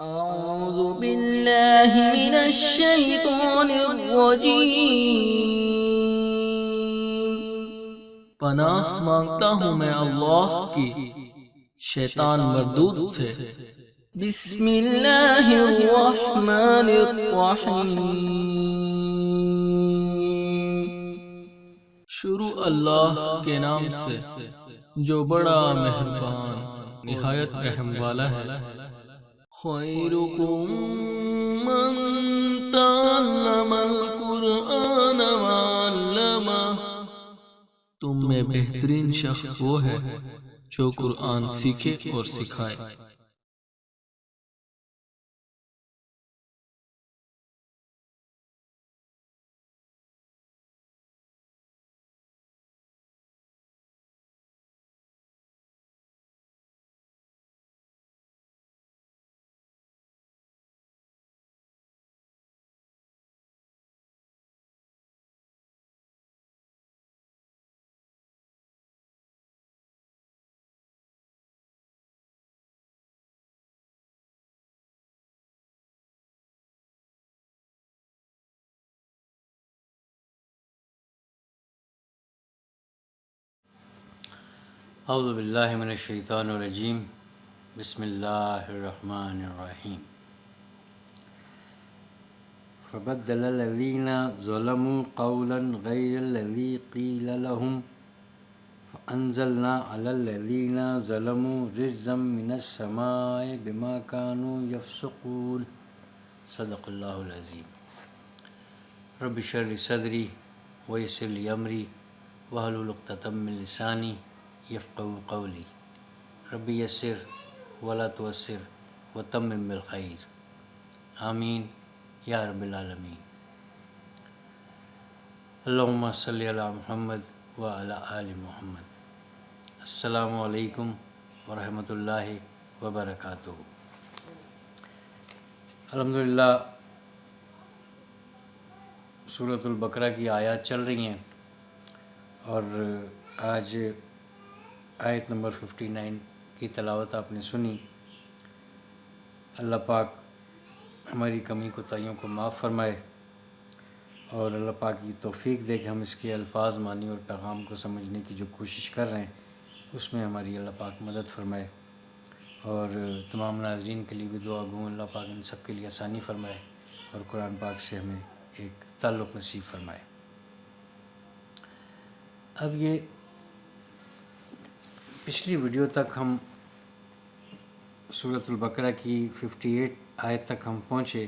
أعوذ بالله من الشيطان الرجيم پناہ مانگتا ہوں میں اللہ کی شیطان مردود سے۔ بسم اللہ الرحمن الرحیم، شروع اللہ کے نام سے جو بڑا مہربان نہایت رحم والا ہے۔ خیرکم من تعلم القرآن وعلمہ، تم میں بہترین شخص وہ ہے جو قرآن سیکھے اور سکھائے۔ اعوذ باللہ من الشیطان الرجیم، بسم اللہ الرحمن الرحیم۔ فبدل الذین ظلموا قولا غیر الذی قیل لهم فانزلنا علی الذین ظلموا رجزا من السماء بما كانوا یفسقون۔ صدق اللہ العظیم۔ رب اشرح لی صدری ویسر لی امری واحلل عقدۃ من لسانی یفقہوا قولی۔ رب یسر ولا تعسر وتمم بالخیر، آمین یا رب العالمین۔ اللہم صلی علی محمد وعلی آل محمد۔ السلام علیکم ورحمۃ اللہ وبرکاتہ۔ الحمدللہ سورۃ البقرہ کی آیات چل رہی ہیں اور آج آیت نمبر 59 کی تلاوت آپ نے سنی۔ اللہ پاک ہماری کمی کوتاہیوں کو معاف فرمائے اور اللہ پاک کی توفیق دے کہ ہم اس کے الفاظ معنی اور پیغام کو سمجھنے کی جو کوشش کر رہے ہیں اس میں ہماری اللہ پاک مدد فرمائے، اور تمام ناظرین کے لیے بھی دعا گوں اللہ پاک ان سب کے لیے آسانی فرمائے اور قرآن پاک سے ہمیں ایک تعلق نصیب فرمائے۔ اب یہ پچھلی ویڈیو تک ہم سورۃ البقرہ کی 58 آیت تک ہم پہنچے،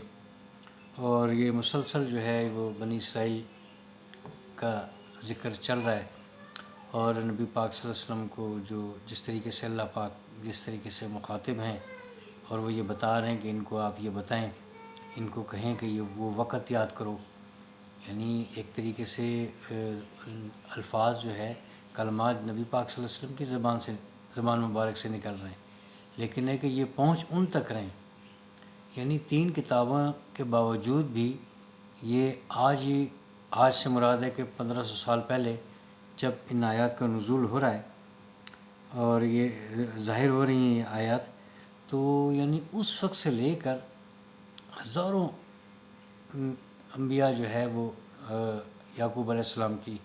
اور یہ مسلسل جو ہے وہ بنی اسرائیل کا ذکر چل رہا ہے، اور نبی پاک صلی اللہ علیہ وسلم کو جو جس طریقے سے اللہ پاک جس طریقے سے مخاطب ہیں، اور وہ یہ بتا رہے ہیں کہ ان کو آپ یہ بتائیں، ان کو کہیں کہ یہ وہ وقت یاد کرو، یعنی ایک طریقے سے الفاظ جو ہے کلمات نبی پاک صلی اللہ علیہ وسلم کی زبان مبارک سے نکل رہے ہیں، لیکن ہے کہ یہ پہنچ ان تک رہیں، یعنی 3 کتابوں کے باوجود بھی یہ آج سے مراد ہے کہ 1500 سال پہلے جب ان آیات کا نزول ہو رہا ہے اور یہ ظاہر ہو رہی ہیں یہ آیات، تو یعنی اس وقت سے لے کر ہزاروں انبیاء جو ہے وہ یعقوب علیہ السلام کی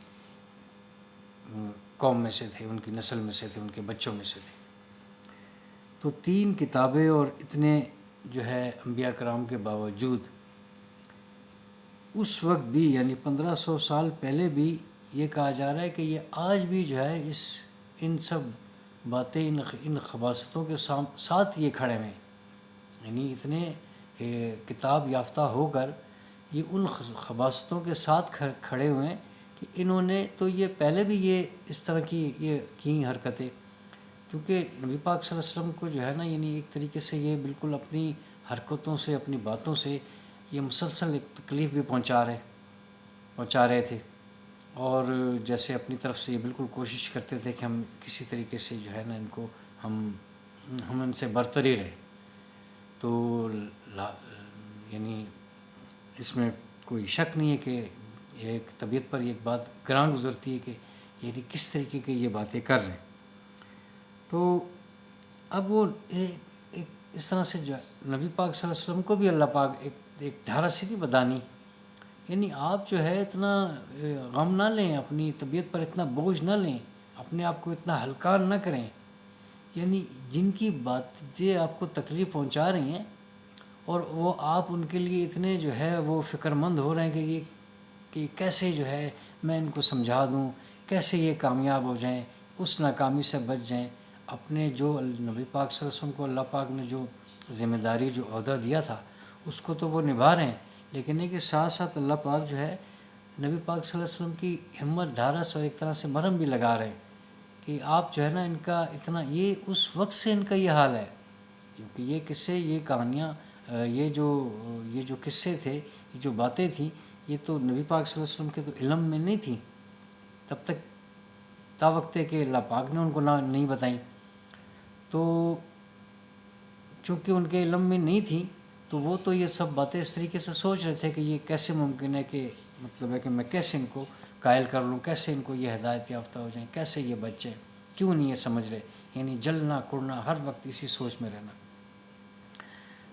قوم میں سے تھے، ان کی نسل میں سے تھے، ان کے بچوں میں سے تھے۔ تو 3 کتابیں اور اتنے جو ہے انبیاء کرام کے باوجود اس وقت بھی یعنی 1500 سال پہلے بھی یہ کہا جا رہا ہے کہ یہ آج بھی جو ہے ان سب باتیں ان خباثتوں کے ساتھ یہ کھڑے ہیں، یعنی اتنے کتاب یافتہ ہو کر یہ ان خباثتوں کے ساتھ کھڑے ہوئے ہیں کہ انہوں نے تو یہ پہلے بھی یہ اس طرح کی حرکتیں، کیونکہ نبی پاک صلی اللہ علیہ وسلم کو جو ہے نا یعنی ایک طریقے سے یہ بالکل اپنی حرکتوں سے اپنی باتوں سے یہ مسلسل ایک تکلیف بھی پہنچا رہے تھے، اور جیسے اپنی طرف سے یہ بالکل کوشش کرتے تھے کہ ہم کسی طریقے سے جو ہے نا ان کو ہم ان سے برتری رہے۔ تو یعنی اس میں کوئی شک نہیں ہے کہ ایک طبیعت پر ایک بات گراں گزرتی ہے کہ یعنی کس طریقے کی یہ باتیں کر رہے ہیں۔ تو اب وہ ایک اس طرح سے جو ہے نبی پاک صلی اللہ علیہ وسلم کو بھی اللہ پاک ایک دھارا سی نہیں بدانی، یعنی آپ جو ہے اتنا غم نہ لیں، اپنی طبیعت پر اتنا بوجھ نہ لیں، اپنے آپ کو اتنا ہلکا نہ کریں، یعنی جن کی باتیں آپ کو تکلیف پہنچا رہی ہیں اور وہ آپ ان کے لیے اتنے جو ہے وہ فکر مند ہو رہے ہیں کہ کیسے جو ہے میں ان کو سمجھا دوں، کیسے یہ کامیاب ہو جائیں، اس ناکامی سے بچ جائیں۔ اپنے جو نبی پاک صلی اللہ علیہ وسلم کو اللہ پاک نے جو ذمہ داری جو عہدہ دیا تھا اس کو تو وہ نبھا رہے ہیں، لیکن ایک ساتھ ساتھ اللہ پاک جو ہے نبی پاک صلی اللہ علیہ وسلم کی ہمت ڈھارس اور ایک طرح سے مرہم بھی لگا رہے ہیں کہ آپ جو ہے نا ان کا اتنا، یہ اس وقت سے ان کا یہ حال ہے، کیونکہ یہ قصے، یہ کہانیاں، یہ جو قصے تھے، یہ جو باتیں تھیں، یہ تو نبی پاک صلی اللہ علیہ وسلم کے تو علم میں نہیں تھیں تب تک، تا وقت ہے کہ اللہ پاک نے ان کو نہیں بتائیں، تو چونکہ ان کے علم میں نہیں تھیں تو وہ تو یہ سب باتیں اس طریقے سے سوچ رہے تھے کہ یہ کیسے ممکن ہے، کہ مطلب ہے کہ میں کیسے ان کو قائل کر لوں، کیسے ان کو یہ ہدایت یافتہ ہو جائیں، کیسے یہ بچے، کیوں نہیں یہ سمجھ رہے، یعنی جلنا کڑنا ہر وقت اسی سوچ میں رہنا۔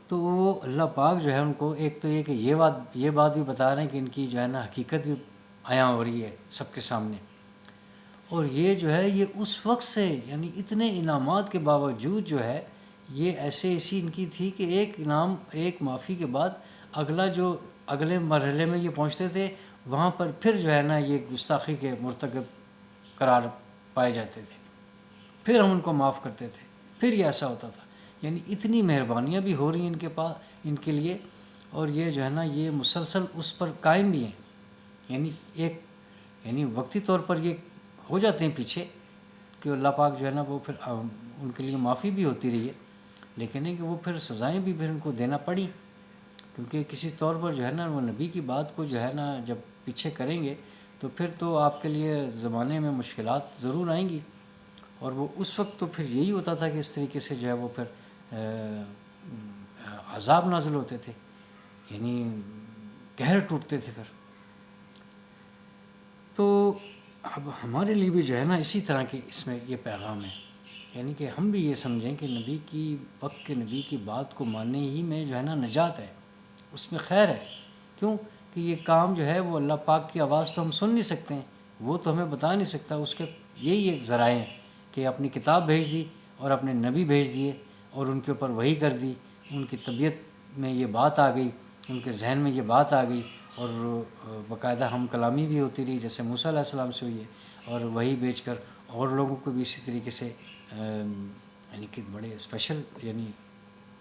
تو وہ اللہ پاک جو ہے ان کو ایک تو یہ کہ یہ بات بھی بتا رہے ہیں کہ ان کی جو ہے نا حقیقت بھی عیاں ہو رہی ہے سب کے سامنے، اور یہ جو ہے یہ اس وقت سے، یعنی اتنے انعامات کے باوجود جو ہے یہ ایسی ان کی تھی کہ ایک انعام، ایک معافی کے بعد اگلے مرحلے میں یہ پہنچتے تھے، وہاں پر پھر جو ہے نا یہ گستاخی کے مرتکب قرار پائے جاتے تھے، پھر ہم ان کو معاف کرتے تھے، پھر یہ ایسا ہوتا تھا، یعنی اتنی مہربانیاں بھی ہو رہی ہیں ان کے پاس، ان کے لیے، اور یہ جو ہے نا یہ مسلسل اس پر قائم بھی ہیں، یعنی وقتی طور پر یہ ہو جاتے ہیں پیچھے کہ اللہ پاک جو ہے نا وہ پھر ان کے لیے معافی بھی ہوتی رہی ہے، لیکن ہے کہ وہ پھر سزائیں بھی پھر ان کو دینا پڑی، کیونکہ کسی طور پر جو ہے نا وہ نبی کی بات کو جو ہے نا جب پیچھے کریں گے تو پھر تو آپ کے لیے زمانے میں مشکلات ضرور آئیں گی، اور وہ اس وقت تو پھر یہی ہوتا تھا کہ اس طریقے سے جو ہے وہ پھر عذاب نازل ہوتے تھے، یعنی قہر ٹوٹتے تھے پھر۔ تو اب ہمارے لیے بھی جو ہے نا اسی طرح کے اس میں یہ پیغام ہے، یعنی کہ ہم بھی یہ سمجھیں کہ نبی کی وقت کے نبی کی بات کو ماننے ہی میں جو ہے نا نجات ہے، اس میں خیر ہے، کیوں کہ یہ کام جو ہے وہ اللہ پاک کی آواز تو ہم سن نہیں سکتے ہیں، وہ تو ہمیں بتا نہیں سکتا، اس کے یہی ایک ذرائع ہیں کہ اپنی کتاب بھیج دی اور اپنے نبی بھیج دیے اور ان کے اوپر وحی کر دی، ان کی طبیعت میں یہ بات آ گئی، ان کے ذہن میں یہ بات آ گئی، اور باقاعدہ ہم کلامی بھی ہوتی رہی، جیسے موسیٰ علیہ السلام سے ہوئی ہے، اور وہی بیچ کر اور لوگوں کو بھی اسی طریقے سے، یعنی کہ بڑے اسپیشل، یعنی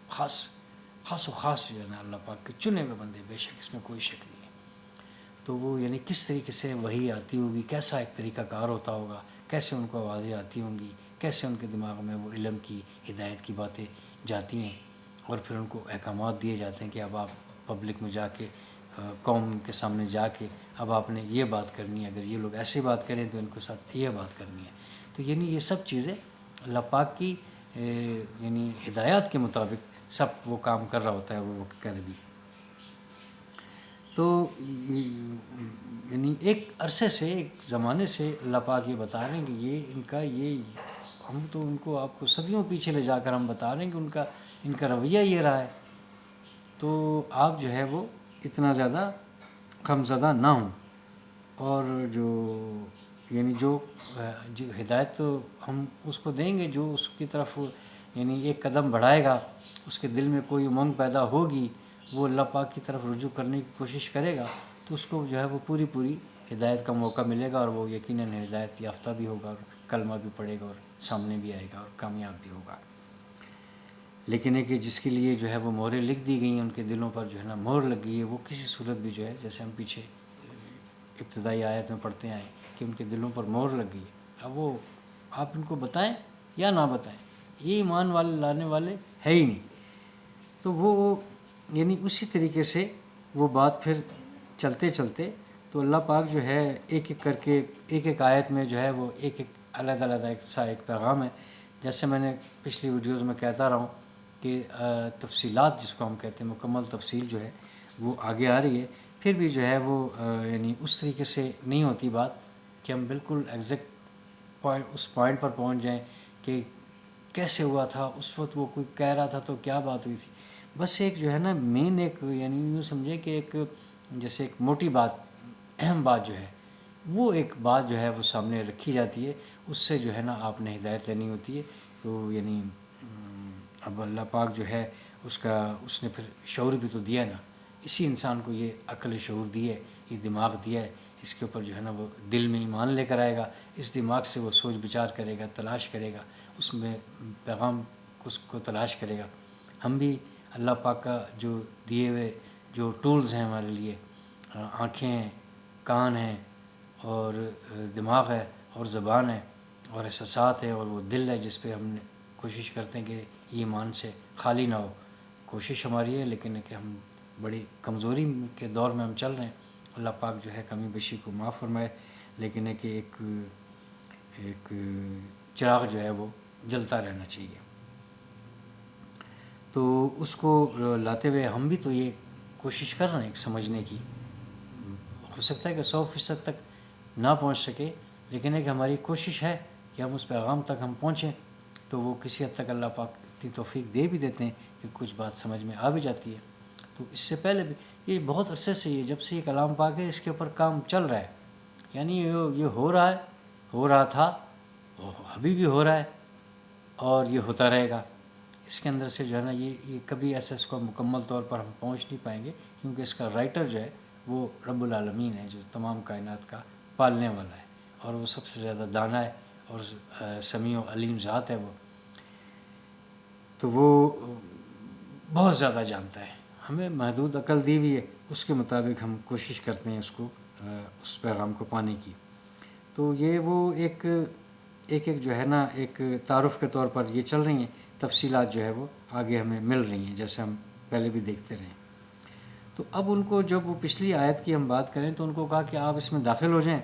خاص و خاص جو ہے نا اللہ پاک کے چنے ہوئے بندے، بے شک اس میں کوئی شک نہیں ہے۔ تو وہ یعنی کس طریقے سے وہی آتی ہوگی، کیسا ایک طریقہ کار ہوتا ہوگا، کیسے ان کو آوازیں آتی ہوں گی، کیسے ان کے دماغ میں وہ علم کی، ہدایت کی باتیں جاتی ہیں، اور پھر ان کو احکامات دیے جاتے ہیں کہ اب آپ پبلک میں جا کے، قوم کے سامنے جا کے اب آپ نے یہ بات کرنی ہے، اگر یہ لوگ ایسی بات کریں تو ان کے ساتھ یہ بات کرنی ہے۔ تو یعنی یہ سب چیزیں اللہ پاک کی یعنی ہدایات کے مطابق سب وہ کام کر رہا ہوتا ہے وہ وقت کا نبی۔ تو یعنی ایک عرصے سے، ایک زمانے سے اللہ پاک یہ بتا رہے ہیں کہ یہ ان کا، یہ ہم تو ان کو، آپ کو صدیوں پیچھے لے جا کر ہم بتا رہے ہیں کہ ان کا رویہ یہ رہا ہے، تو آپ جو ہے وہ اتنا زیادہ غمزدہ نہ ہوں، اور یعنی جو ہدایت تو ہم اس کو دیں گے جو اس کی طرف یعنی ایک قدم بڑھائے گا، اس کے دل میں کوئی امنگ پیدا ہوگی، وہ اللہ پاک کی طرف رجوع کرنے کی کوشش کرے گا، تو اس کو جو ہے وہ پوری ہدایت کا موقع ملے گا، اور وہ یقیناً ہدایت یافتہ بھی ہوگا، اور کلمہ بھی پڑھے گا، اور سامنے بھی آئے گا، اور کامیاب بھی ہوگا۔ لیکن ہے کہ جس کے لیے جو ہے وہ مہریں لکھ دی گئی ہیں، ان کے دلوں پر جو ہے نا مہر لگ گئی ہے، وہ کسی صورت بھی جو ہے، جیسے ہم پیچھے ابتدائی آیت میں پڑھتے آئے کہ ان کے دلوں پر مہر لگ گئی ہے، اب وہ آپ ان کو بتائیں یا نہ بتائیں، یہ ایمان والے لانے والے ہے ہی نہیں، تو وہ یعنی اسی طریقے سے وہ بات پھر چلتے تو اللہ پاک جو ہے ایک ایک کر کے، ایک آیت میں جو ہے وہ ایک علیحدہ ایک پیغام ہے، جیسے میں نے پچھلی ویڈیوز میں کہتا رہا ہوں کہ تفصیلات جس کو ہم کہتے ہیں، مکمل تفصیل جو ہے وہ آگے آ رہی ہے، پھر بھی جو ہے وہ یعنی اس طریقے سے نہیں ہوتی بات کہ ہم بالکل ایگزیکٹ اس پوائنٹ پر پہنچ جائیں کہ کیسے ہوا تھا اس وقت، وہ کوئی کہہ رہا تھا تو کیا بات ہوئی تھی. بس ایک جو ہے نا مین ایک یعنی یوں سمجھے کہ ایک جیسے ایک موٹی بات، اہم بات جو ہے وہ ایک بات جو ہے وہ سامنے رکھی جاتی ہے، اس سے جو ہے نا آپ نے ہدایت لینی ہوتی ہے. تو یعنی اب اللہ پاک جو ہے اس نے پھر شعور بھی تو دیا نا، اسی انسان کو یہ عقل شعور دی ہے، یہ دماغ دیا ہے، اس کے اوپر جو ہے نا وہ دل میں ایمان لے کر آئے گا، اس دماغ سے وہ سوچ بچار کرے گا، تلاش کرے گا، اس میں پیغام اس کو تلاش کرے گا. ہم بھی اللہ پاک کا جو دیے ہوئے جو ٹولز ہیں ہمارے لیے، آنکھیں ہیں، کان ہیں، اور دماغ ہے، اور زبان ہے، اور احساسات ہیں، اور وہ دل ہے جس پہ ہم نے کوشش کرتے ہیں کہ ایمان سے خالی نہ ہو. کوشش ہماری ہے، لیکن کہ ہم بڑی کمزوری کے دور میں ہم چل رہے ہیں. اللہ پاک جو ہے کمی بیشی کو معاف فرمائے، لیکن ہے کہ ایک چراغ جو ہے وہ جلتا رہنا چاہیے. تو اس کو لاتے ہوئے ہم بھی تو یہ کوشش کر رہے ہیں سمجھنے کی. ہو سکتا ہے کہ 100% تک نہ پہنچ سکے، لیکن ہے کہ ہماری کوشش ہے کہ ہم اس پیغام تک ہم پہنچیں. تو وہ کسی حد تک اللہ پاک اتنی توفیق دے بھی دیتے ہیں کہ کچھ بات سمجھ میں آ بھی جاتی ہے. تو اس سے پہلے بھی یہ بہت عرصے سے، یہ جب سے یہ کلام پاک ہے اس کے اوپر کام چل رہا ہے. یعنی یہ ہو رہا ہے، ہو رہا تھا، ابھی بھی ہو رہا ہے، اور یہ ہوتا رہے گا. اس کے اندر سے جو ہے نا یہ کبھی ایسا اس کو مکمل طور پر ہم پہنچ نہیں پائیں گے، کیونکہ اس کا رائٹر جو ہے وہ رب العالمین ہے، جو تمام کائنات کا پالنے والا ہے، اور وہ سب سے زیادہ دانا ہے، اور سمیع و علیم ذات ہے وہ. تو وہ بہت زیادہ جانتا ہے. ہمیں محدود عقل دی ہوئی ہے، اس کے مطابق ہم کوشش کرتے ہیں اس پیغام کو پانے کی. تو یہ وہ ایک جو ہے نا ایک تعارف کے طور پر یہ چل رہی ہیں. تفصیلات جو ہے وہ آگے ہمیں مل رہی ہیں، جیسے ہم پہلے بھی دیکھتے رہے. تو اب ان کو جب وہ پچھلی آیت کی ہم بات کریں تو ان کو کہا کہ آپ اس میں داخل ہو جائیں،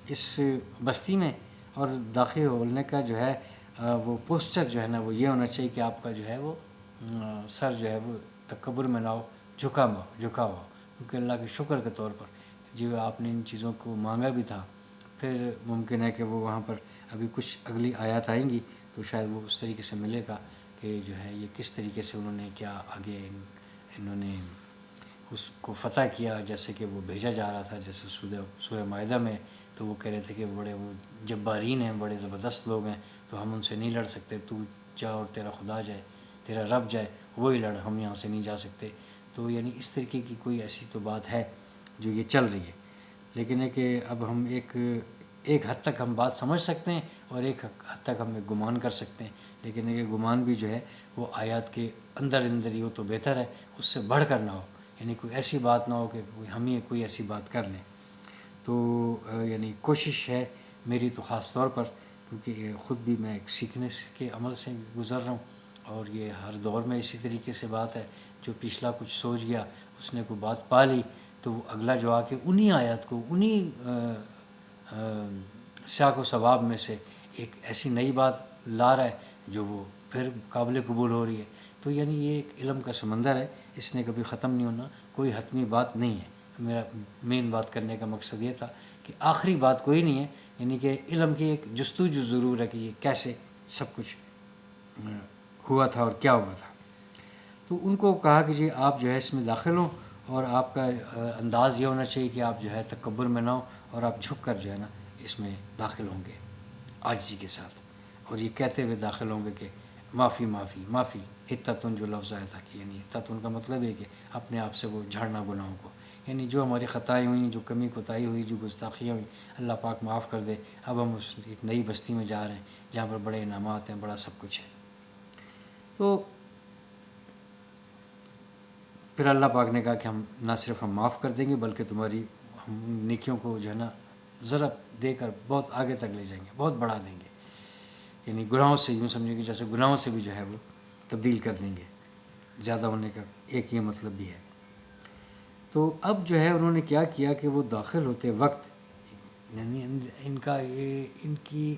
اس بستی میں. اور داخل ہونے کا جو ہے وہ پوسچر جو ہے نا وہ یہ ہونا چاہیے کہ آپ کا جو ہے وہ سر جو ہے وہ تکبر میں نہ ہو، جھکا ہو، کیونکہ اللہ کے شکر کے طور پر جو آپ نے ان چیزوں کو مانگا بھی تھا. پھر ممکن ہے کہ وہ وہاں پر ابھی کچھ اگلی آیات آئیں گی تو شاید وہ اس طریقے سے ملے گا کہ جو ہے یہ کس طریقے سے انہوں نے کیا آگے انہوں نے اس کو فتح کیا. جیسے کہ وہ بھیجا جا رہا تھا، جیسے سورہ مائدہ میں تو وہ کہہ رہے تھے کہ بڑے وہ جبارین ہیں، بڑے زبردست لوگ ہیں، تو ہم ان سے نہیں لڑ سکتے، تو جا اور تیرا خدا جائے، تیرا رب جائے، وہی لڑ، ہم یہاں سے نہیں جا سکتے. تو یعنی اس طریقے کی کوئی ایسی تو بات ہے جو یہ چل رہی ہے. لیکن ہے کہ اب ہم ایک حد تک ہم بات سمجھ سکتے ہیں، اور ایک حد تک ہم گمان کر سکتے ہیں. لیکن یہ گمان بھی جو ہے وہ آیات کے اندر ہی ہو تو بہتر ہے، اس سے بڑھ کر نہ ہو. یعنی کوئی ایسی بات نہ ہو کہ ہم ہی کوئی ایسی بات کر لیں. تو یعنی کوشش ہے میری تو خاص طور پر، کیونکہ خود بھی میں ایک سیکھنے کے عمل سے گزر رہا ہوں، اور یہ ہر دور میں اسی طریقے سے بات ہے. جو پچھلا کچھ سوچ گیا، اس نے کوئی بات پا لی، تو وہ اگلا جو آ کے انہی آیات کو، انہی سیاق و ثواب میں سے ایک ایسی نئی بات لا رہا ہے جو وہ پھر قابل قبول ہو رہی ہے. تو یعنی یہ ایک علم کا سمندر ہے، اس نے کبھی ختم نہیں ہونا، کوئی حتمی بات نہیں ہے. میرا مین بات کرنے کا مقصد یہ تھا کہ آخری بات کوئی نہیں ہے، یعنی کہ علم کی ایک جستجو ضرور ہے کہ یہ کیسے سب کچھ ہوا تھا اور کیا ہوا تھا. تو ان کو کہا کہ جی آپ جو ہے اس میں داخل ہوں، اور آپ کا انداز یہ ہونا چاہیے کہ آپ جو ہے تکبر میں نہ ہو، اور آپ جھک کر جو ہے نا اس میں داخل ہوں گے عاجزی کے ساتھ، اور یہ کہتے ہوئے داخل ہوں گے کہ معافی معافی معافی. حتتن جو لفظ آیا تھا کہ یعنی حتتن کا مطلب ہے کہ اپنے آپ سے وہ جھاڑنا گناہوں کو. یعنی جو ہماری خطائیں ہوئیں، جو کمی کوتاہی ہوئی، جو گستاخیاں ہوئیں، اللہ پاک معاف کر دے. اب ہم اس ایک نئی بستی میں جا رہے ہیں جہاں پر بڑے انعامات ہیں، بڑا سب کچھ ہے. تو پھر اللہ پاک نے کہا کہ ہم نہ صرف ہم معاف کر دیں گے، بلکہ تمہاری ہم نیکیوں کو جو ہے نا ذرا دے کر بہت آگے تک لے جائیں گے، بہت بڑھا دیں گے. یعنی گناہوں سے یوں سمجھیں کہ جیسے گناہوں سے بھی جو ہے وہ تبدیل کر دیں گے. زیادہ ہونے کا ایک یہ مطلب بھی ہے. تو اب جو ہے انہوں نے کیا کیا کہ وہ داخل ہوتے وقت یعنی ان کی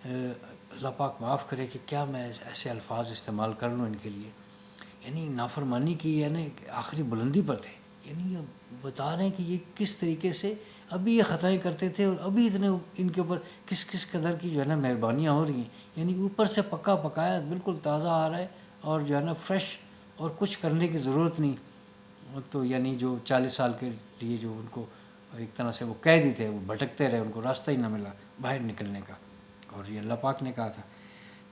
اللہ پاک معاف کرے کہ کیا میں ایسے الفاظ استعمال کر لوں ان کے لیے. یعنی نافرمانی کی یعنی آخری بلندی پر تھے. یعنی یہ بتا رہے ہیں کہ یہ کس طریقے سے ابھی یہ خطائیں کرتے تھے اور ابھی اتنے ان کے اوپر کس قدر کی جو ہے نا مہربانیاں ہو رہی ہیں. یعنی اوپر سے پکا پکایا بالکل تازہ آ رہا ہے اور جو ہے نا فریش، اور کچھ کرنے کی ضرورت نہیں. تو یعنی جو 40 سال کے لیے جو ان کو ایک طرح سے وہ قیدی تھے، وہ بھٹکتے رہے، ان کو راستہ ہی نہ ملا باہر نکلنے کا، اور یہ اللہ پاک نے کہا تھا.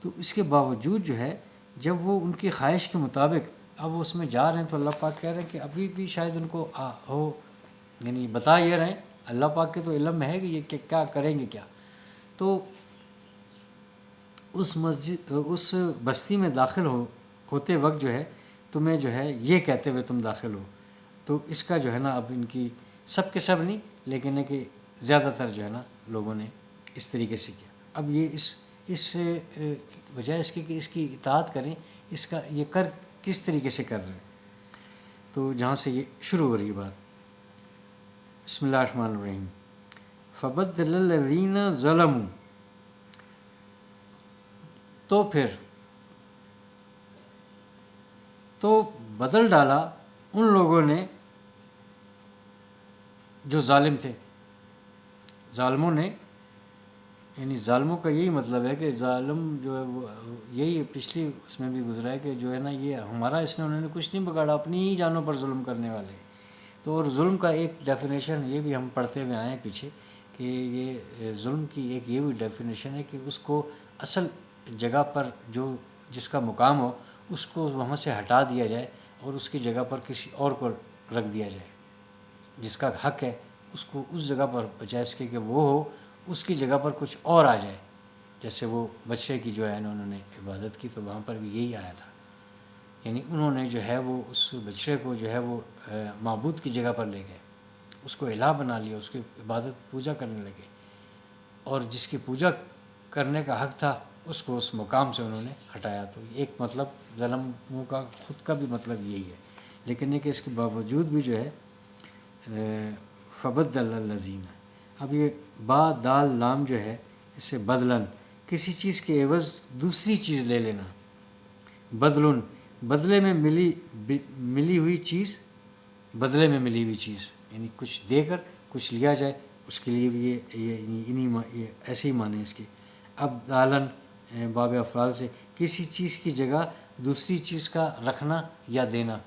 تو اس کے باوجود جو ہے جب وہ ان کی خواہش کے مطابق اب وہ اس میں جا رہے ہیں، تو اللہ پاک کہہ رہے ہیں کہ ابھی بھی شاید ان کو ہو، یعنی بتا یہ رہے ہیں، اللہ پاک کے تو علم میں ہے کہ یہ کیا کریں گے کیا. تو اس بستی میں داخل ہوتے وقت جو ہے تمہیں جو ہے یہ کہتے ہوئے تم داخل ہو. تو اس کا جو ہے نا اب ان کی سب کے سب نہیں، لیکن ہے کہ زیادہ تر جو ہے نا لوگوں نے اس طریقے سے کیا. اب یہ اس بجائے اس کے کہ اس کی اطاعت کریں، اس کا یہ کس طریقے سے کر رہے ہیں. تو جہاں سے یہ شروع ہو رہی بات، بسم اللہ الرحمن الرحیم. فبدل الذین ظلموا، تو بدل ڈالا ان لوگوں نے جو ظالم تھے، ظالموں نے. یعنی ظالموں کا یہی مطلب ہے کہ ظالم جو ہے وہ یہی پچھلی اس میں بھی گزرا ہے کہ جو ہے نا یہ ہمارا اس نے انہوں نے کچھ نہیں بگاڑا، اپنی ہی جانوں پر ظلم کرنے والے. تو اور ظلم کا ایک ڈیفینیشن یہ بھی ہم پڑھتے ہوئے آئے ہیں پیچھے کہ یہ ظلم کی ایک یہ بھی ڈیفینیشن ہے کہ اس کو اصل جگہ پر جو جس کا مقام ہو اس کو وہاں سے ہٹا دیا جائے اور اس کی جگہ پر کسی اور کو رکھ دیا جائے. جس کا حق ہے اس کو اس جگہ پر بجائے اس کے کہ وہ ہو اس کی جگہ پر کچھ اور آ جائے. جیسے وہ بچے کی جو ہے انہوں نے عبادت کی تو وہاں پر بھی یہی آیا تھا. یعنی انہوں نے جو ہے وہ اس بچڑے کو جو ہے وہ معبود کی جگہ پر لے گئے، اس کو الہ بنا لیا، اس کی عبادت پوجا کرنے لگے، اور جس کی پوجا کرنے کا حق تھا اس کو اس مقام سے انہوں نے ہٹایا. تو ایک مطلب ظلموں کا خود کا بھی مطلب یہی ہے. لیکن یہ کہ اس کے باوجود بھی جو ہے فبدل الذین، اب یہ با دال لام جو ہے اس سے بدلن، کسی چیز کے عوض دوسری چیز لے لینا. بدلن، بدلے میں ملی ہوئی چیز، بدلے میں ملی ہوئی چیز، یعنی کچھ دے کر کچھ لیا جائے، اس کے لیے بھی یہ ایسے ہی معنی اس کے. اب دالن باب افعال سے کسی چیز کی جگہ دوسری چیز کا رکھنا یا دینا،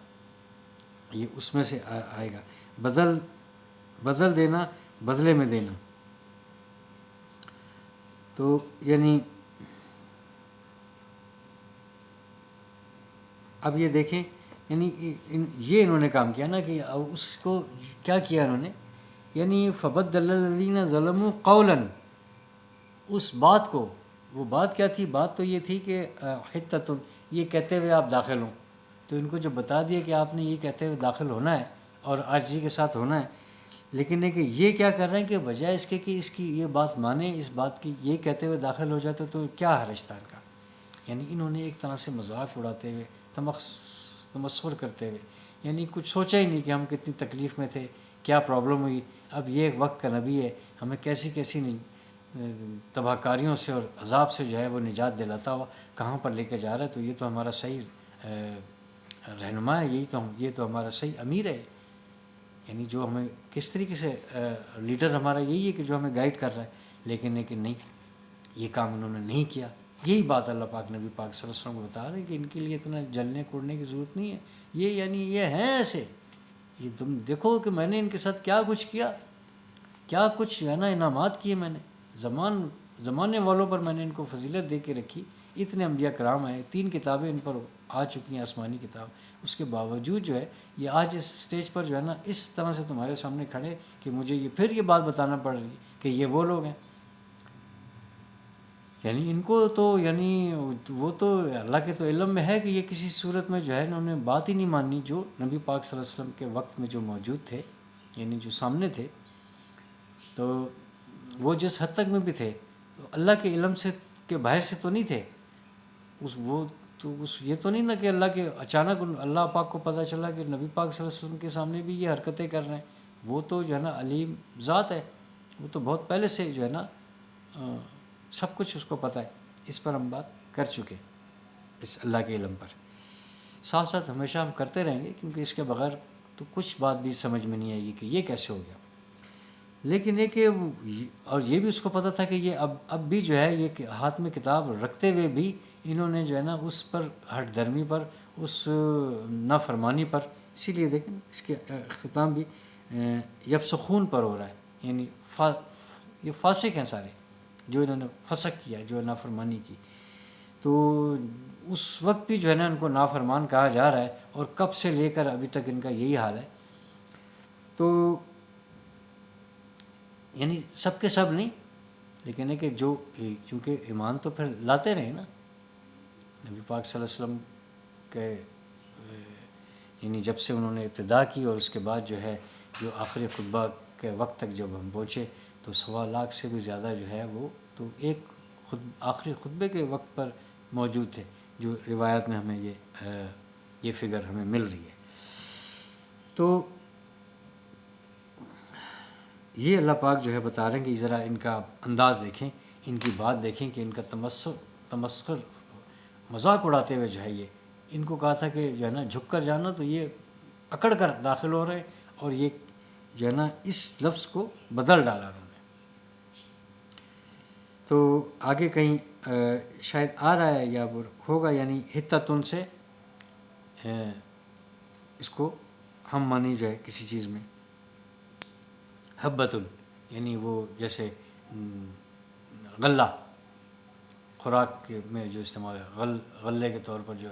یہ اس میں سے آئے گا. بدل دینا، بدلے میں دینا. تو یعنی اب یہ دیکھیں، یعنی یہ انہوں نے کام کیا نا کہ اس کو کیا کیا انہوں نے، یعنی فبدل الذین ظلموا قولا، اس بات کو، وہ بات کیا تھی؟ بات تو یہ تھی کہ حتۃ، یہ کہتے ہوئے آپ داخل ہوں. تو ان کو جو بتا دیا کہ آپ نے یہ کہتے ہوئے داخل ہونا ہے اور عاجزی کے ساتھ ہونا ہے. لیکن کہ یہ کیا کر رہے ہیں کہ بجائے اس کے کہ اس کی یہ بات مانیں، اس بات کی یہ کہتے ہوئے داخل ہو جاتے تو کیا حرج تھا ان کا. یعنی انہوں نے ایک طرح سے مذاق اڑاتے ہوئے، تمسخر کرتے ہوئے، یعنی کچھ سوچا ہی نہیں کہ ہم کتنی تکلیف میں تھے، کیا پرابلم ہوئی. اب یہ ایک وقت کا نبی ہے، ہمیں کیسی تباہ کاریوں سے اور عذاب سے جو ہے وہ نجات دلاتا ہوا کہاں پر لے کے جا رہا ہے. تو یہ تو ہمارا صحیح رہنما ہے، یہ تو ہمارا صحیح امیر ہے. یعنی جو ہمیں کس طریقے سے لیڈر ہمارا یہی ہے کہ جو ہمیں گائیڈ کر رہا ہے. لیکن نہیں، یہ کام انہوں نے نہیں کیا. یہی بات اللہ پاک نبی پاک صلی اللہ علیہ وسلم کو بتا رہے ہیں کہ ان کے لیے اتنا جلنے کوڑنے کی ضرورت نہیں ہے. یہ ہیں ایسے، یہ تم دیکھو کہ میں نے ان کے ساتھ کیا کچھ کیا، کیا کچھ جو ہے نا انعامات کیے میں نے، زمانے والوں پر میں نے ان کو فضیلت دے کے رکھی. اتنے انبیاء کرام آئے، 3 کتابیں ان پر آ چکی ہیں، آسمانی کتاب. اس کے باوجود جو ہے یہ آج اس سٹیج پر جو ہے نا اس طرح سے تمہارے سامنے کھڑے کہ مجھے یہ بات بتانا پڑ رہی ہے کہ یہ وہ لوگ ہیں. یعنی ان کو تو وہ تو اللہ کے تو علم میں ہے کہ یہ کسی صورت میں جو ہے انہوں نے بات ہی نہیں مانی جو نبی پاک صلی اللہ علیہ وسلم کے وقت میں جو موجود تھے، یعنی جو سامنے تھے. تو وہ جس حد تک میں بھی تھے تو اللہ کے علم سے کے باہر سے تو نہیں تھے. یہ تو نہیں نا کہ اللہ کے اچانک اللہ پاک کو پتہ چلا کہ نبی پاک صلی اللہ علیہ وسلم کے سامنے بھی یہ حرکتیں کر رہے ہیں. وہ تو جو ہے نا علیم ذات ہے، وہ تو بہت پہلے سے جو ہے نا سب کچھ اس کو پتہ ہے. اس پر ہم بات کر چکے، اس اللہ کے علم پر. ساتھ ساتھ ہمیشہ ہم کرتے رہیں گے، کیونکہ اس کے بغیر تو کچھ بات بھی سمجھ میں نہیں آئے گی کہ یہ کیسے ہو گیا. لیکن یہ کہ اور یہ بھی اس کو پتہ تھا کہ یہ اب بھی جو ہے یہ ہاتھ میں کتاب رکھتے ہوئے بھی انہوں نے جو ہے نا اس پر ہٹ درمی پر، اس نافرمانی پر، اسی لیے دیکھیں اس کے اختتام بھی یفسخون پر ہو رہا ہے، یعنی یہ فاسق ہیں سارے جو انہوں نے فسق کیا، جو نافرمانی کی. تو اس وقت بھی جو ہے نا ان کو نافرمان کہا جا رہا ہے، اور کب سے لے کر ابھی تک ان کا یہی حال ہے. تو یعنی سب کے سب نہیں، لیکن ہے کہ جو چونکہ ایمان تو پھر لاتے رہے نا نبی پاک صلی اللہ علیہ وسلم کے، یعنی جب سے انہوں نے ابتدا کی اور اس کے بعد جو ہے جو آخری خطبہ کے وقت تک جب ہم پہنچے تو 1.25 لاکھ سے بھی زیادہ جو ہے وہ تو ایک آخری خطبے کے وقت پر موجود تھے، جو روایات میں ہمیں یہ فگر ہمیں مل رہی ہے. تو یہ اللہ پاک جو ہے بتا رہے ہیں کہ ذرا ان کا انداز دیکھیں، ان کی بات دیکھیں کہ ان کا تمسخر مذاق اڑاتے ہوئے جو ہے یہ ان کو کہا تھا کہ جو ہے نا جھک کر جانا، تو یہ اکڑ کر داخل ہو رہے اور یہ جو ہے نا اس لفظ کو بدل ڈالا انہوں نے. تو آگے کہیں شاید آ رہا ہے یا ہوگا، یعنی حتتن سے اس کو ہم مانی جو ہے کسی چیز میں حبتن، یعنی وہ جیسے غلہ خوراک میں جو استعمال ہے، غلے کے طور پر جو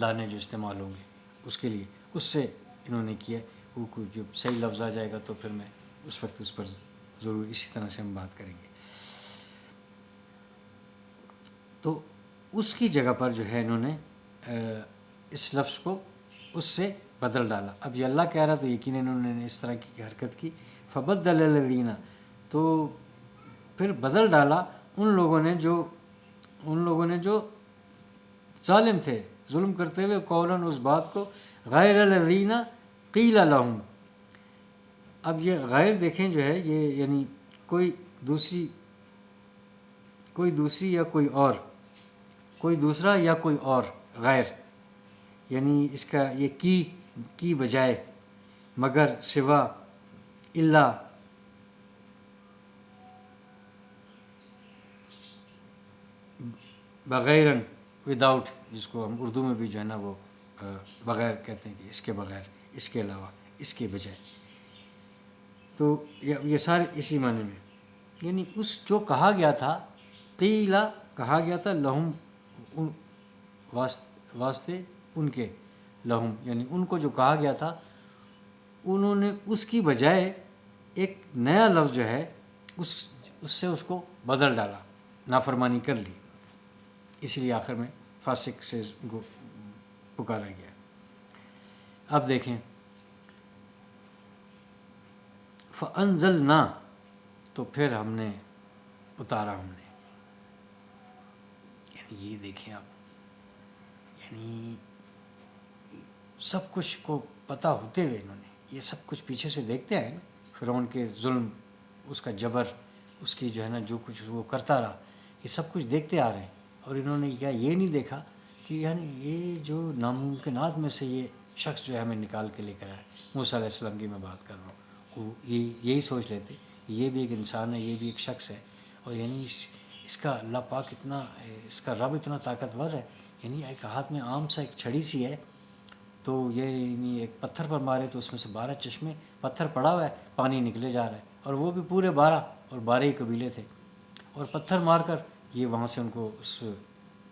دانے جو استعمال ہوں گے اس کے لیے، اس سے انہوں نے کیا. وہ جو صحیح لفظ آ جائے گا تو پھر میں اس وقت اس پر ضرور اسی طرح سے ہم بات کریں گے. تو اس کی جگہ پر جو ہے انہوں نے اس لفظ کو اس سے بدل ڈالا. اب یہ اللہ کہہ رہا تو یقیناً انہوں نے اس طرح کی حرکت کی. فبدل الذین، تو پھر بدل ڈالا ان لوگوں نے جو ظالم تھے، ظلم کرتے ہوئے، قولاً اس بات کو، غیر الذین قیل لہم. اب یہ غیر دیکھیں جو ہے یہ یعنی کوئی دوسری یا کوئی دوسرا یا کوئی اور، غیر یعنی اس کا یہ کی بجائے، مگر، سوا، الا، بغیرن، وداؤٹ، جس کو ہم اردو میں بھی جو ہے نا وہ بغیر کہتے ہیں کہ اس کے بغیر، اس کے علاوہ، اس کے بجائے. تو یہ سارے اسی معنی میں، یعنی اس جو کہا گیا تھا، قیلا کہا گیا تھا، لہم واسطے ان کے، لہم یعنی ان کو جو کہا گیا تھا انہوں نے اس کی بجائے ایک نیا لفظ جو ہے اس سے اس کو بدل ڈالا، نافرمانی کر لی، اس لیے آخر میں فاسق سے ان کو پکارا گیا. اب دیکھیں فَأَنزَلْنَا، تو پھر ہم نے اتارا، ہم نے، یعنی یہ دیکھیں آپ، یعنی سب کچھ کو پتہ ہوتے ہوئے انہوں نے یہ سب کچھ پیچھے سے دیکھتے آئے نا، فرعون کے ظلم، اس کا جبر، اس کی جو ہے نا جو کچھ وہ کرتا رہا، یہ سب کچھ دیکھتے آ رہے ہیں. اور انہوں نے کیا یہ نہیں دیکھا کہ یعنی یہ جو ناممکنات میں سے یہ شخص جو ہے ہمیں نکال کے لے کر آیا. موسیٰ علیہ السلام کی میں بات کر رہا ہوں، وہ یہی سوچ رہے تھے کہ یہ بھی ایک انسان ہے، یہ بھی ایک شخص ہے، اور یعنی اس کا اللہ پاک اتنا، اس کا رب اتنا طاقتور ہے، یعنی ایک ہاتھ میں عام سا ایک چھڑی سی ہے، تو یہ یعنی ایک پتھر پر مارے تو اس میں سے 12 چشمے، پتھر پڑا ہوا ہے، پانی نکلے جا رہا ہے، اور وہ بھی پورے 12، اور 12 ہی قبیلے تھے، اور پتھر مار کر یہ وہاں سے ان کو اس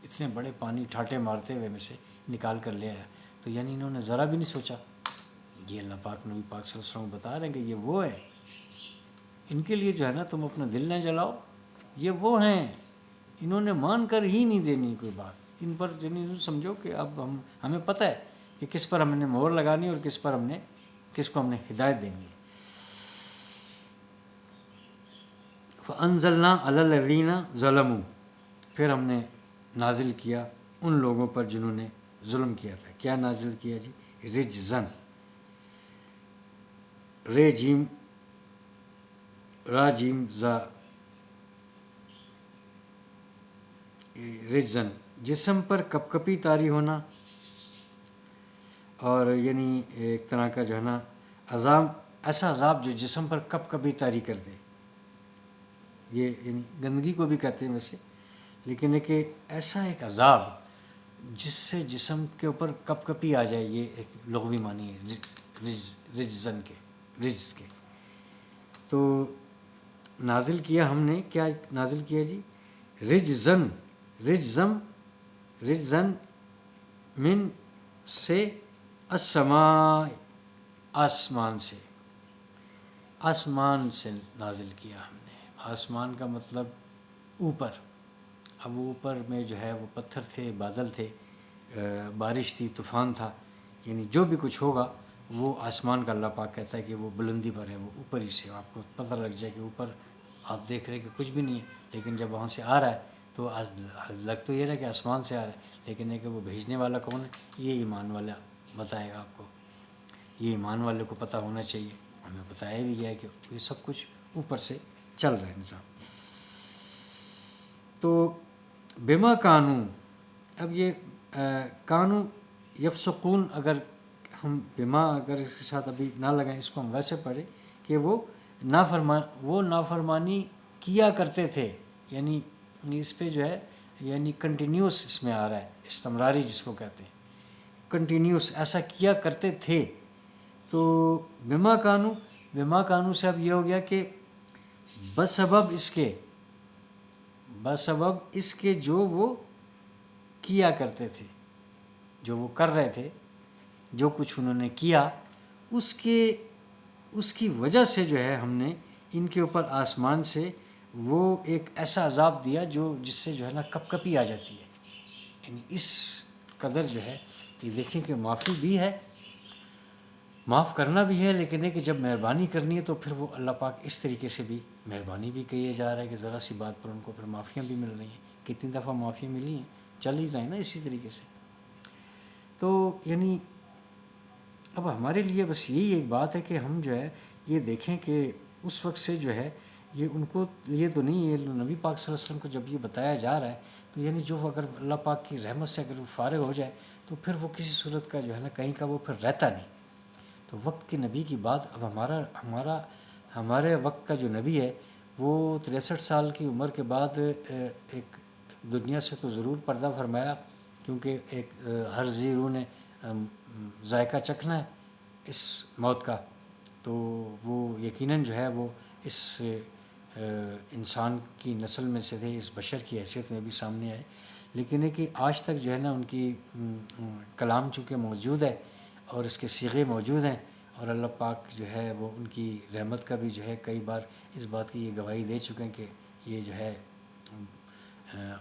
اتنے بڑے پانی ٹھاٹے مارتے ہوئے میں سے نکال کر لے آیا. تو یعنی انہوں نے ذرا بھی نہیں سوچا. یہ اللہ پاک نبی پاک صلی اللہ علیہ وسلم بتا رہے ہیں کہ یہ وہ ہے، ان کے لیے جو ہے نا تم اپنا دل نہ جلاؤ، یہ وہ ہیں، انہوں نے مان کر ہی نہیں دینی کوئی بات. ان پر یعنی سمجھو کہ اب ہمیں پتہ ہے کہ کس پر ہم نے مہر لگانی اور کس کو ہم نے ہدایت دینی ہے. فَأَنزَلْنَا عَلَى الَّذِينَ ظَلَمُوا، پھر ہم نے نازل کیا ان لوگوں پر جنہوں نے ظلم کیا تھا. کیا نازل کیا جی؟ رجزن، رے جیم را جیم زا، رجزن، جسم پر کپ کپی طاری ہونا، اور یعنی ایک طرح کا جو ہے نا عذاب، ایسا عذاب جو جسم پر کب کبھی طاری کر دے. یہ یعنی گندگی کو بھی کہتے ہیں ویسے، لیکن ایک ایسا ایک عذاب جس سے جسم کے اوپر کپ کپی آ جائے، یہ ایک لغوی معنی ہے رجزن کے، رجز کے. تو نازل کیا ہم نے، کیا نازل کیا جی؟ رجزن، رجزن من سے، السماء آسمان سے، آسمان سے نازل کیا ہم نے. آسمان کا مطلب اوپر. اب اوپر میں جو ہے وہ پتھر تھے، بادل تھے، بارش تھی، طوفان تھا، یعنی جو بھی کچھ ہوگا وہ آسمان کا اللہ پاک کہتا ہے کہ وہ بلندی پر ہے، وہ اوپر ہی سے آپ کو پتہ لگ جائے کہ اوپر آپ دیکھ رہے کہ کچھ بھی نہیں ہے، لیکن جب وہاں سے آ رہا ہے تو لگ تو یہ رہا کہ آسمان سے آ رہا ہے، لیکن ہے کہ وہ بھیجنے والا کون ہے، یہ ایمان والا بتائے گا آپ کو. یہ ایمان والے کو پتہ ہونا چاہیے. ہمیں بتایا بھی گیا ہے کہ یہ سب کچھ اوپر سے چل رہا ہے نظام. تو بما کانو، اب یہ کانو یفسقون، اگر ہم بما اگر اس کے ساتھ ابھی نہ لگائیں، اس کو ہم ویسے پڑھیں کہ وہ نافرمانی کیا کرتے تھے، یعنی اس پہ جو ہے یعنی کنٹینیوس اس میں آ رہا ہے، استمراری جس کو کہتے ہیں، کنٹینیوس ایسا کیا کرتے تھے. تو بما کانو سے اب یہ ہو گیا کہ بسبب اس کے جو وہ کیا کرتے تھے، جو وہ کر رہے تھے، جو کچھ انہوں نے کیا، اس کی وجہ سے جو ہے ہم نے ان کے اوپر آسمان سے وہ ایک ایسا عذاب دیا جس سے جو ہے نا کپ کپی آ جاتی ہے. یعنی اس قدر جو ہے یہ دیکھیں کہ معافی بھی ہے، معاف کرنا بھی ہے، لیکن ہے کہ جب مہربانی کرنی ہے تو پھر وہ اللہ پاک اس طریقے سے بھی مہربانی بھی کیے جا رہا ہے کہ ذرا سی بات پر ان کو پھر معافیاں بھی مل رہی ہیں. کتنی دفعہ معافیاں ملی ہیں، چل ہی رہے ہیں نا اسی طریقے سے. تو یعنی اب ہمارے لیے بس یہی ایک بات ہے کہ ہم جو ہے یہ دیکھیں کہ اس وقت سے جو ہے یہ ان کو یہ تو نہیں ہے، نبی پاک صلی اللہ علیہ وسلم کو جب یہ بتایا جا رہا ہے تو یعنی جو اگر اللہ پاک کی رحمت سے اگر وہ فارغ ہو جائے تو پھر وہ کسی صورت کا جو ہے نا کہیں کا وہ پھر رہتا نہیں. تو وقت کے نبی کی بات، اب ہمارے وقت کا جو نبی ہے وہ 63 سال کی عمر کے بعد ایک دنیا سے تو ضرور پردہ فرمایا، کیونکہ ایک ہر ذی روح نے ذائقہ چکھنا ہے اس موت کا. تو وہ یقیناً جو ہے وہ اس انسان کی نسل میں سے تھے، اس بشر کی حیثیت میں بھی سامنے آئے. لیکن ہے کہ آج تک جو ہے نا ان کی کلام چونکہ موجود ہے اور اس کے صیغے موجود ہیں، اور اللہ پاک جو ہے وہ ان کی رحمت کا بھی جو ہے کئی بار اس بات کی یہ گواہی دے چکے ہیں کہ یہ جو ہے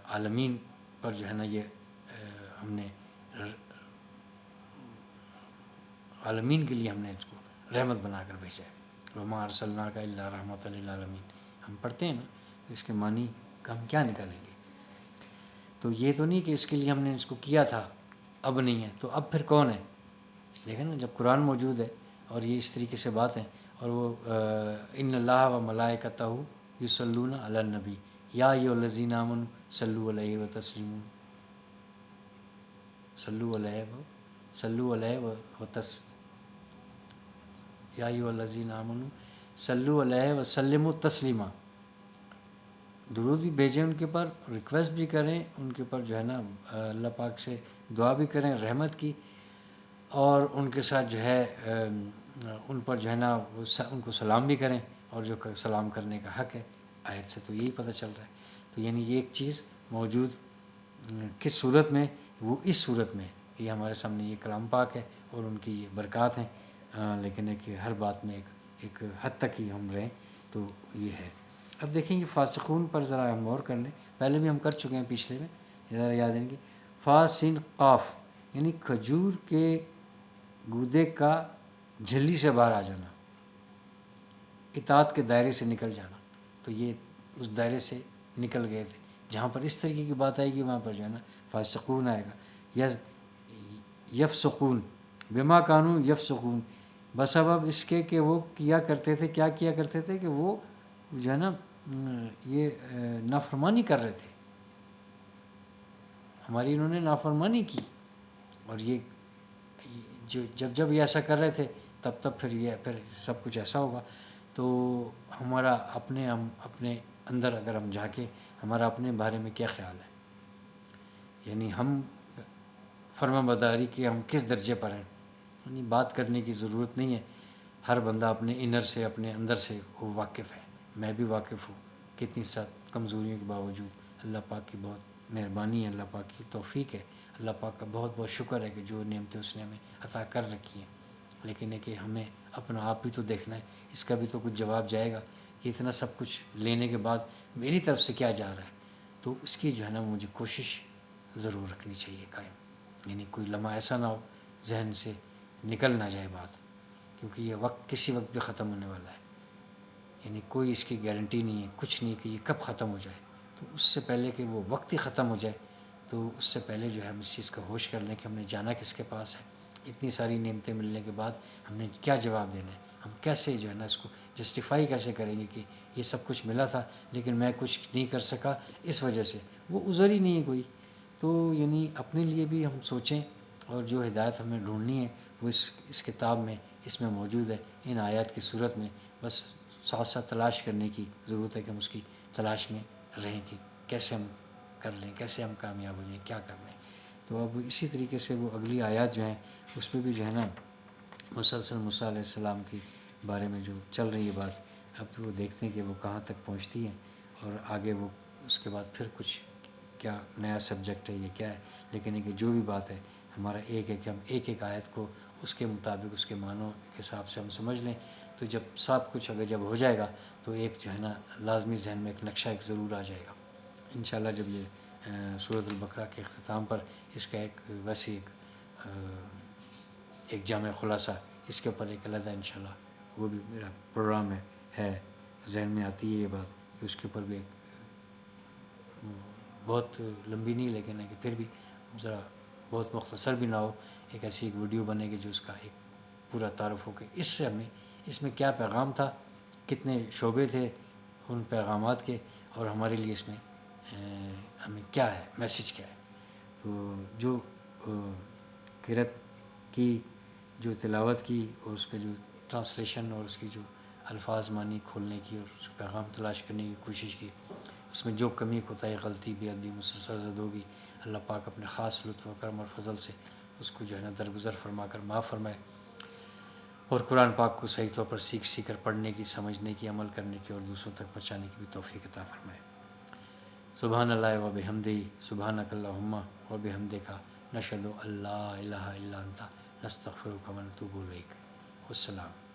عالمین پر جو ہے نا یہ ہم نے عالمین کے لیے ہم نے اس کو رحمت بنا کر بھیجا ہے. وما ارسلناک الا رحمۃ للعالمین ہم پڑھتے ہیں نا، تو اس کے معنی کا ہم کیا نکالیں گے؟ تو یہ تو نہیں کہ اس کے لیے ہم نے اس کو کیا تھا اب نہیں ہے، تو اب پھر کون ہے؟ دیکھیں نا، جب قرآن موجود ہے اور یہ اس طریقے سے بات ہے، اور وہ ان اللہ و ملائکتہ یصلون علی النبی یا ایھا الذین آمنوا صلوا علیہ وتسلیموا، یا ایھا الذین آمنوا صلوا علیہ وسلموا تسلیما. درود بھی بھیجیں ان کے پر، ریکویسٹ بھی کریں ان کے پر جو ہے نا اللہ پاک سے دعا بھی کریں رحمت کی، اور ان کے ساتھ جو ہے ان پر جو ہے نا ان کو سلام بھی کریں، اور جو سلام کرنے کا حق ہے آیت سے تو یہی پتہ چل رہا ہے. تو یعنی یہ ایک چیز موجود کس صورت میں؟ وہ اس صورت میں یہ ہمارے سامنے یہ کلام پاک ہے اور ان کی یہ برکات ہیں. لیکن ہے کہ ہر بات میں ایک حد تک ہی ہم رہیں تو یہ ہے. اب دیکھیں گے فاسقون پر ذرا ہم غور کر لیں، پہلے بھی ہم کر چکے ہیں پچھلے میں، ذرا یاد رہیں گے. فا سین قاف یعنی کھجور کے گودے کا جھلی سے باہر آ جانا، اطاعت کے دائرے سے نکل جانا. تو یہ اس دائرے سے نکل گئے تھے. جہاں پر اس طریقے کی بات آئے گی وہاں پر جو ہے نا فاسقون آئے گا. یفسقون بما کانو یفسقون، بسبب اس کے کہ وہ کیا کرتے تھے، کیا کیا کرتے تھے کہ وہ جو ہے نا یہ نافرمانی کر رہے تھے، ہماری انہوں نے نافرمانی کی. اور یہ جب جب یہ ایسا کر رہے تھے تب پھر سب کچھ ایسا ہوگا. تو ہمارا ہم اپنے اندر اگر ہم جھانکیں ہمارا اپنے بارے میں کیا خیال ہے, یعنی ہم فرما برداری کے ہم کس درجے پر ہیں. یعنی بات کرنے کی ضرورت نہیں ہے, ہر بندہ اپنے انر سے اپنے اندر سے وہ واقف ہے. میں بھی واقف ہوں کتنی سخت کمزوریوں کے باوجود اللہ پاک کی بہت مہربانی ہے, اللہ پاک کی توفیق ہے, اللہ پاک کا بہت بہت شکر ہے کہ جو نعمتیں اس نے ہمیں عطا کر رکھی ہیں. لیکن ہے کہ ہمیں اپنا آپ بھی تو دیکھنا ہے, اس کا بھی تو کچھ جواب جائے گا کہ اتنا سب کچھ لینے کے بعد میری طرف سے کیا جا رہا ہے. تو اس کی جو ہے نا مجھے کوشش ضرور رکھنی چاہیے قائم, یعنی کوئی لمحہ ایسا نہ ہو ذہن سے نکل نہ جائے بات, کیونکہ یہ وقت کسی وقت بھی ختم ہونے والا ہے. یعنی کوئی اس کی گارنٹی نہیں ہے, کچھ نہیں کہ یہ کب ختم ہو جائے. تو اس سے پہلے کہ وہ وقت ہی ختم ہو جائے تو اس سے پہلے جو ہے ہم اس چیز کا ہوش کر لیں کہ ہم نے جانا کس کے پاس ہے. اتنی ساری نعمتیں ملنے کے بعد ہم نے کیا جواب دینا ہے, ہم کیسے جو ہے نا اس کو جسٹیفائی کیسے کریں گے کہ یہ سب کچھ ملا تھا لیکن میں کچھ نہیں کر سکا اس وجہ سے. وہ عذر ہی نہیں ہے کوئی. تو یعنی اپنے لیے بھی ہم سوچیں, اور جو ہدایت ہمیں ڈھونڈنی ہے وہ اس کتاب میں اس میں موجود ہے, ان آیات کی صورت میں. بس ساتھ ساتھ تلاش کرنے کی ضرورت ہے کہ ہم اس کی تلاش میں رہیں کہ کیسے ہم کر لیں, کیسے ہم کامیاب ہو جائیں, کیا کر لیں. تو اب اسی طریقے سے وہ اگلی آیات جو ہیں اس میں بھی جو ہے نا مسلسل موسیٰ علیہ السلام کے بارے میں جو چل رہی ہے بات, اب تو وہ دیکھتے ہیں کہ وہ کہاں تک پہنچتی ہیں اور آگے وہ اس کے بعد پھر کچھ کیا نیا سبجیکٹ ہے یہ کیا ہے. لیکن یہ کہ جو بھی بات ہے ہمارا ایک ہے کہ ہم ایک ایک آیت کو اس کے مطابق اس کے معنوں کے حساب سے ہم سمجھ لیں. تو جب سب کچھ اگر جب ہو جائے گا تو ایک جو ہے نا لازمی ذہن میں ایک نقشہ ایک ضرور آ جائے گا انشاءاللہ. جب یہ سورۃ البقرہ کے اختتام پر اس کا ایک ویسی ایک جامع خلاصہ اس کے اوپر ایک علیحدہ انشاءاللہ وہ بھی میرا پروگرام ہے ذہن میں آتی ہے یہ بات کہ اس کے اوپر بھی ایک بہت لمبی نہیں لیکن ہے کہ پھر بھی ذرا بہت مختصر بھی نہ ہو, ایک ایسی ایک ویڈیو بنے گی جو اس کا ایک پورا تعارف ہو کہ اس سے ہمیں اس میں کیا پیغام تھا, کتنے شعبے تھے ان پیغامات کے, اور ہمارے لیے اس میں ہمیں کیا ہے میسیج کیا ہے. تو جو قرأت کی, جو تلاوت کی, اور اس کے جو ٹرانسلیشن اور اس کی جو الفاظ معنی کھولنے کی اور اس پیغام تلاش کرنے کی کوشش کی, اس میں جو کمی کوتاہی غلطی بے ادبی مجھ سے سرزد ہوگی اللہ پاک اپنے خاص لطف و کرم اور فضل سے اس کو جو ہے نا درگزر فرما کر معاف فرمائے, اور قرآن پاک کو صحیح طور پر سیکھ کر پڑھنے کی, سمجھنے کی, عمل کرنے کی اور دوسروں تک پہنچانے کی بھی توفیق عطا فرمائے. سبحان اللہ و بحمدہ, سبحانک اللہم و بحمدک, نشہد ان لا الہ الا انت, نستغفرک و نتوب الیک. والسلام.